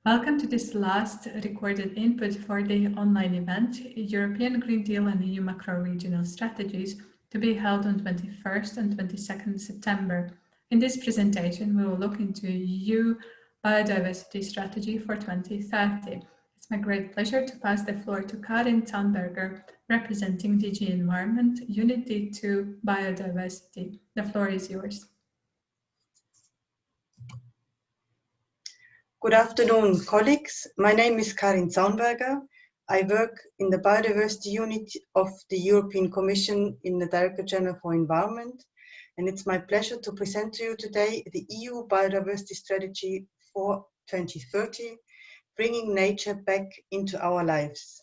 Welcome to this last recorded input for the online event, European Green Deal and EU Macro-Regional Strategies, to be held on 21st and 22nd September. In this presentation, we will look into EU Biodiversity Strategy for 2030. It's my great pleasure to pass the floor to Karin Zaunberger, representing DG Environment, Unit D2 Biodiversity. The floor is yours. Good afternoon, colleagues. My name is Karin Zaunberger. I work in the Biodiversity Unit of the European Commission in the Directorate General for Environment, and it's my pleasure to present to you today the EU Biodiversity Strategy for 2030, bringing nature back into our lives.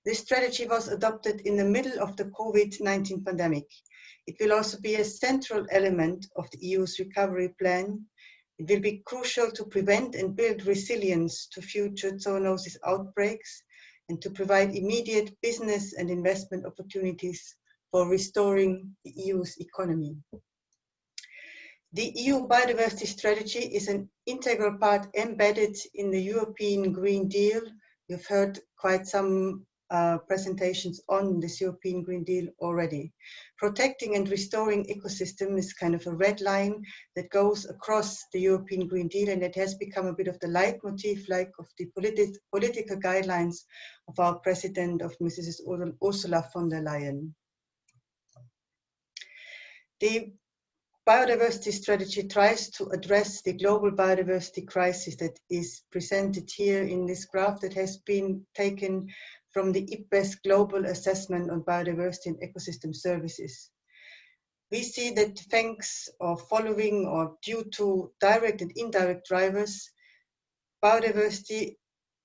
This strategy was adopted in the middle of the COVID-19 pandemic. It will also be a central element of the EU's recovery plan. It will be crucial to prevent and build resilience to future zoonosis outbreaks and to provide immediate business and investment opportunities for restoring the EU's economy. The EU Biodiversity Strategy is an integral part embedded in the European Green Deal. You've heard quite some presentations on this European Green Deal already. Protecting and restoring ecosystem is kind of a red line that goes across the European Green Deal, and it has become a bit of the leitmotif, like of the political guidelines of our president, of Mrs. Ursula von der Leyen. The Biodiversity Strategy tries to address the global biodiversity crisis that is presented here in this graph that has been taken from the IPBES Global Assessment on Biodiversity and Ecosystem Services. We see that thanks or following or due to direct and indirect drivers, biodiversity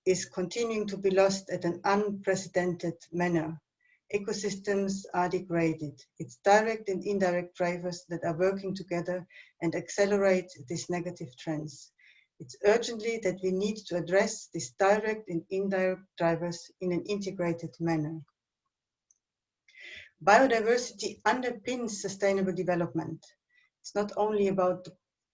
is continuing to be lost at an unprecedented manner. Ecosystems are degraded. It's direct and indirect drivers that are working together and accelerate these negative trends. It's urgently that we need to address these direct and indirect drivers in an integrated manner. Biodiversity underpins sustainable development. It's not only about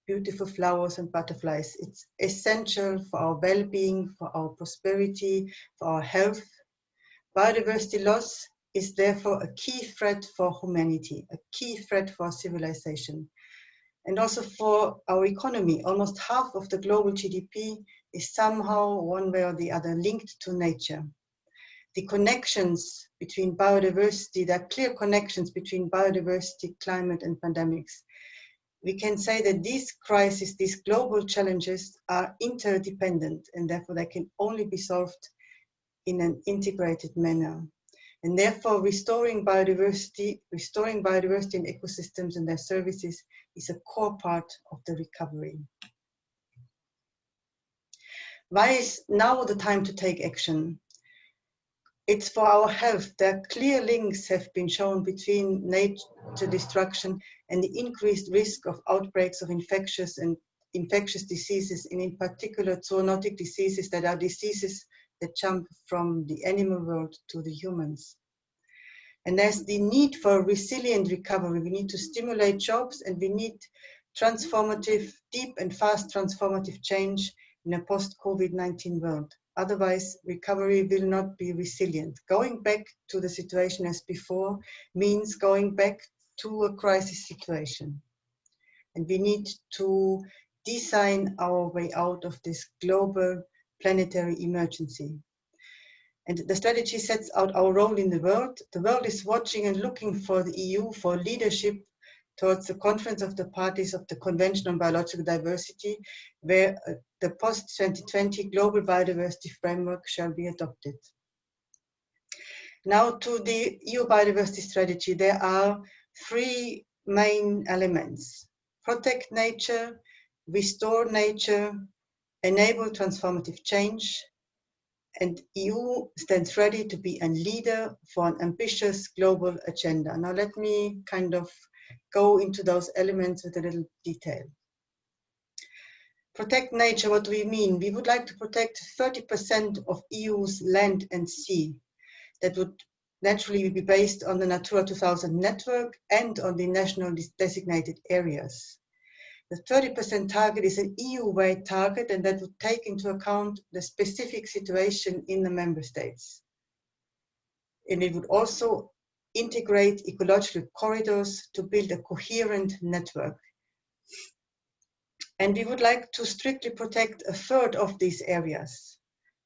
beautiful flowers and butterflies. It's essential for our well-being, for our prosperity, for our health. Biodiversity loss is therefore a key threat for humanity, a key threat for civilization. And also for our economy. Almost half of the global GDP is somehow, one way or the other, linked to nature. The connections between biodiversity, there are clear connections between biodiversity, climate, and pandemics. We can say that these crises, these global challenges are interdependent, and therefore they can only be solved in an integrated manner. And therefore, restoring biodiversity and ecosystems and their services is a core part of the recovery. Why is now the time to take action? It's for our health. There are clear links have been shown between nature destruction and the increased risk of outbreaks of infectious diseases, and in particular zoonotic diseases that are diseases that jump from the animal world to the humans. And there's the need for resilient recovery. We need to stimulate jobs, and we need transformative, deep and fast transformative change in a post-COVID-19 world. Otherwise, recovery will not be resilient. Going back to the situation as before means going back to a crisis situation. And we need to design our way out of this global planetary emergency. And the strategy sets out our role in the world. The world is watching and looking for the EU for leadership towards the Conference of the Parties of the Convention on Biological Diversity, where the post-2020 Global Biodiversity Framework shall be adopted. Now to the EU Biodiversity Strategy, there are three main elements: protect nature, restore nature, enable transformative change, and EU stands ready to be a leader for an ambitious global agenda. Now let me kind of go into those elements with a little detail. Protect nature, what do we mean? We would like to protect 30% of EU's land and sea. That would naturally be based on the Natura 2000 network and on the national designated areas. The 30% target is an EU-wide target, and that would take into account the specific situation in the member states. And it would also integrate ecological corridors to build a coherent network. And we would like to strictly protect a third of these areas,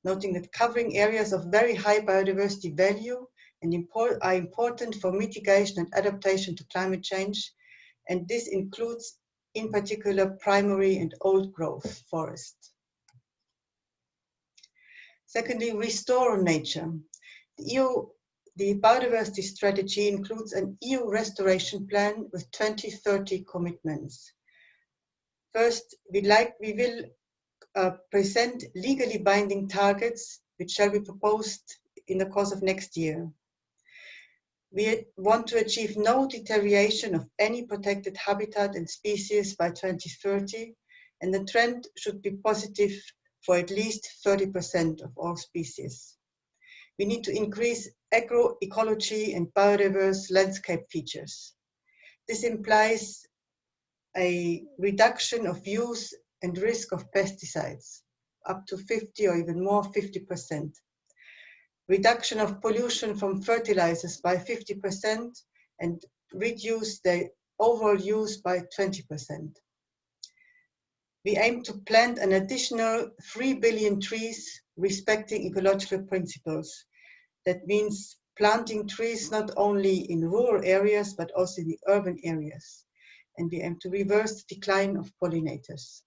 noting that covering areas of very high biodiversity value and are important for mitigation and adaptation to climate change. And this includes, in particular, primary and old growth forests. Secondly, restore nature. The Biodiversity Strategy includes an EU restoration plan with 2030 commitments. First, we will present legally binding targets, which shall be proposed in the course of next year. We want to achieve no deterioration of any protected habitat and species by 2030, and the trend should be positive for at least 30% of all species. We need to increase agroecology and biodiverse landscape features. This implies a reduction of use and risk of pesticides, up to 50 or even more, 50%. Reduction of pollution from fertilizers by 50% and reduce the overall use by 20%. We aim to plant an additional 3 billion trees respecting ecological principles. That means planting trees not only in rural areas, but also in the urban areas. And we aim to reverse the decline of pollinators.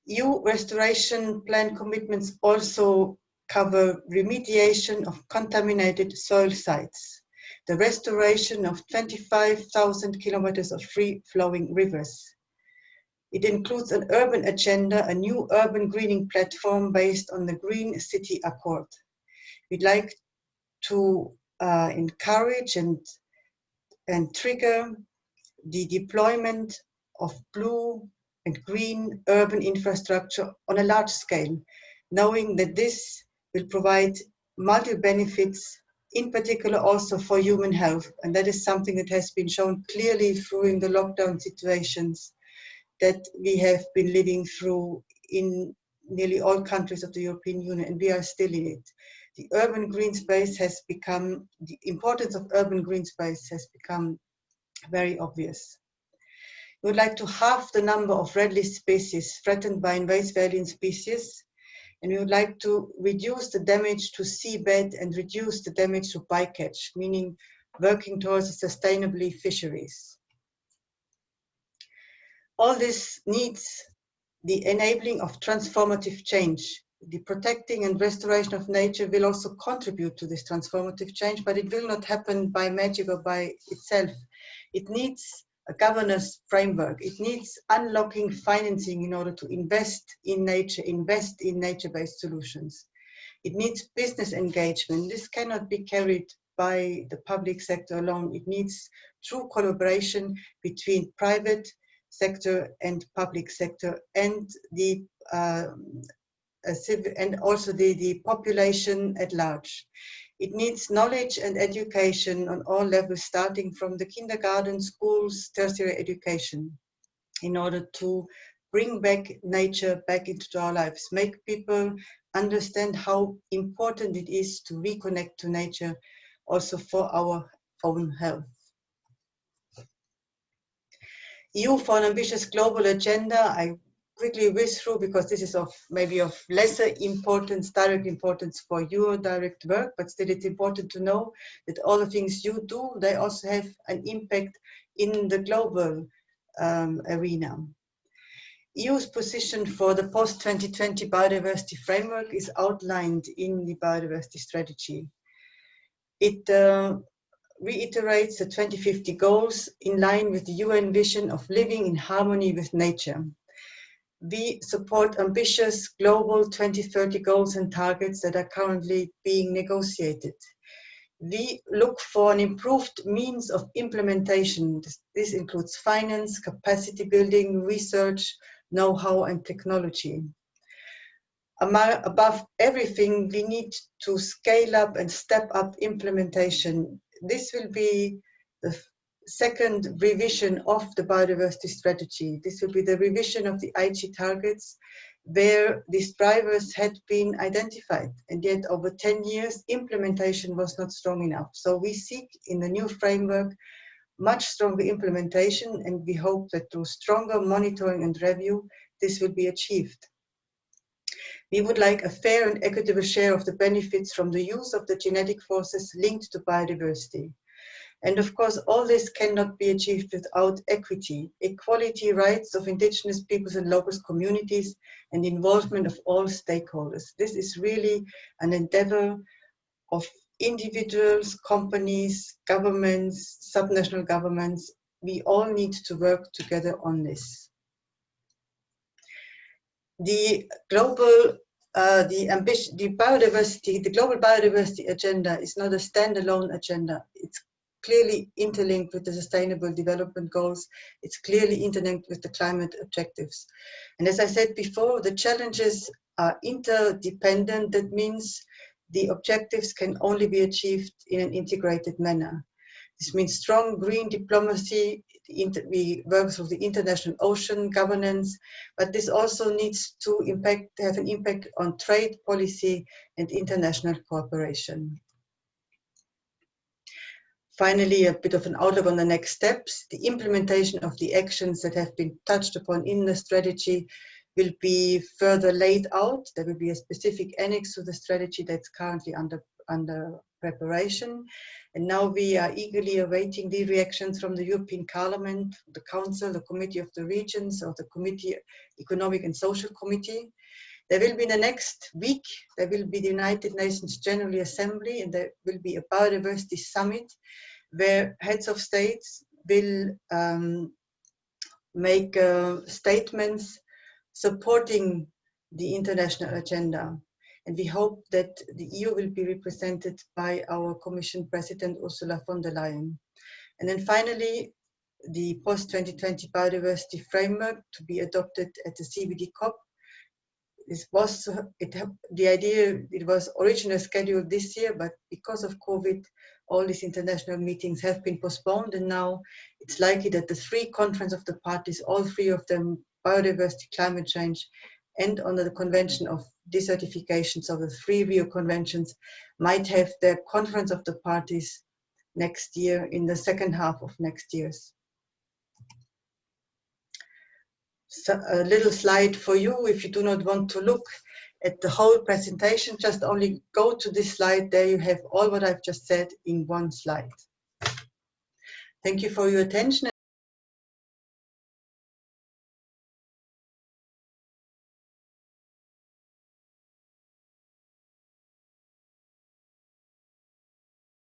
EU restoration plan commitments also cover remediation of contaminated soil sites, the restoration of 25,000 kilometers of free-flowing rivers. It includes an urban agenda, a new urban greening platform based on the Green City Accord. We'd like to encourage and trigger the deployment of blue and green urban infrastructure on a large scale, knowing that this will provide multiple benefits, in particular also for human health. And that is something that has been shown clearly during the lockdown situations that we have been living through in nearly all countries of the European Union, and we are still in it. The urban green space has become, the importance of urban green space has become very obvious. We would like to halve the number of red list species threatened by invasive alien species, and we would like to reduce the damage to seabed and reduce the damage to bycatch, meaning working towards sustainably fisheries. All this needs the enabling of transformative change. The protecting and restoration of nature will also contribute to this transformative change, but it will not happen by magic or by itself. It needs a governance framework. It needs unlocking financing in order to invest in nature-based solutions. It needs business engagement. This cannot be carried by the public sector alone. It needs true collaboration between private sector and public sector and also the population at large. It needs knowledge and education on all levels, starting from the kindergarten, schools, tertiary education, in order to bring back nature back into our lives, make people understand how important it is to reconnect to nature, also for our own health. EU for an ambitious global agenda. I quickly whiz through because this is maybe of lesser importance, direct importance for your direct work, but still it's important to know that all the things you do, they also have an impact in the global arena. EU's position for the post-2020 biodiversity framework is outlined in the Biodiversity Strategy. It reiterates the 2050 goals in line with the UN vision of living in harmony with nature. We support ambitious global 2030 goals and targets that are currently being negotiated. We look for an improved means of implementation. This includes finance, capacity building, research, know-how, and technology. Above everything, we need to scale up and step up implementation. This will be the second revision of the biodiversity strategy. This will be the revision of the IG targets, where these drivers had been identified, and yet over 10 years implementation was not strong enough. So we seek in the new framework much stronger implementation, and we hope that through stronger monitoring and review this will be achieved. We would like a fair and equitable share of the benefits from the use of the genetic forces linked to biodiversity. And of course, all this cannot be achieved without equity, equality rights of indigenous peoples and local communities, and involvement of all stakeholders. This is really an endeavor of individuals, companies, governments, subnational governments. We all need to work together on this. The global the global biodiversity agenda is not a standalone agenda. It's clearly interlinked with the Sustainable Development Goals. It's clearly interlinked with the climate objectives. And as I said before, the challenges are interdependent. That means the objectives can only be achieved in an integrated manner. This means strong green diplomacy. We work through the international ocean governance, but this also needs to have an impact on trade policy and international cooperation. Finally, a bit of an outlook on the next steps. The implementation of the actions that have been touched upon in the strategy will be further laid out. There will be a specific annex to the strategy that's currently under preparation. And now we are eagerly awaiting the reactions from the European Parliament, the Council, the Committee of the Regions, or the Economic and Social Committee. There will be in the next week, there will be the United Nations General Assembly, and there will be a biodiversity summit where heads of states will make statements supporting the international agenda. And we hope that the EU will be represented by our Commission President, Ursula von der Leyen. And then finally, the post-2020 biodiversity framework to be adopted at the CBD COP. The idea, it was originally scheduled this year, but because of COVID, all these international meetings have been postponed, and now it's likely that the three conference of the parties, all three of them, biodiversity, climate change, and under the Convention of Desertifications of the three Rio Conventions, might have their conference of the parties next year, in the second half of next year. So a little slide for you, if you do not want to look at the whole presentation, just only go to this slide. There you have all what I've just said in one slide. Thank you for your attention.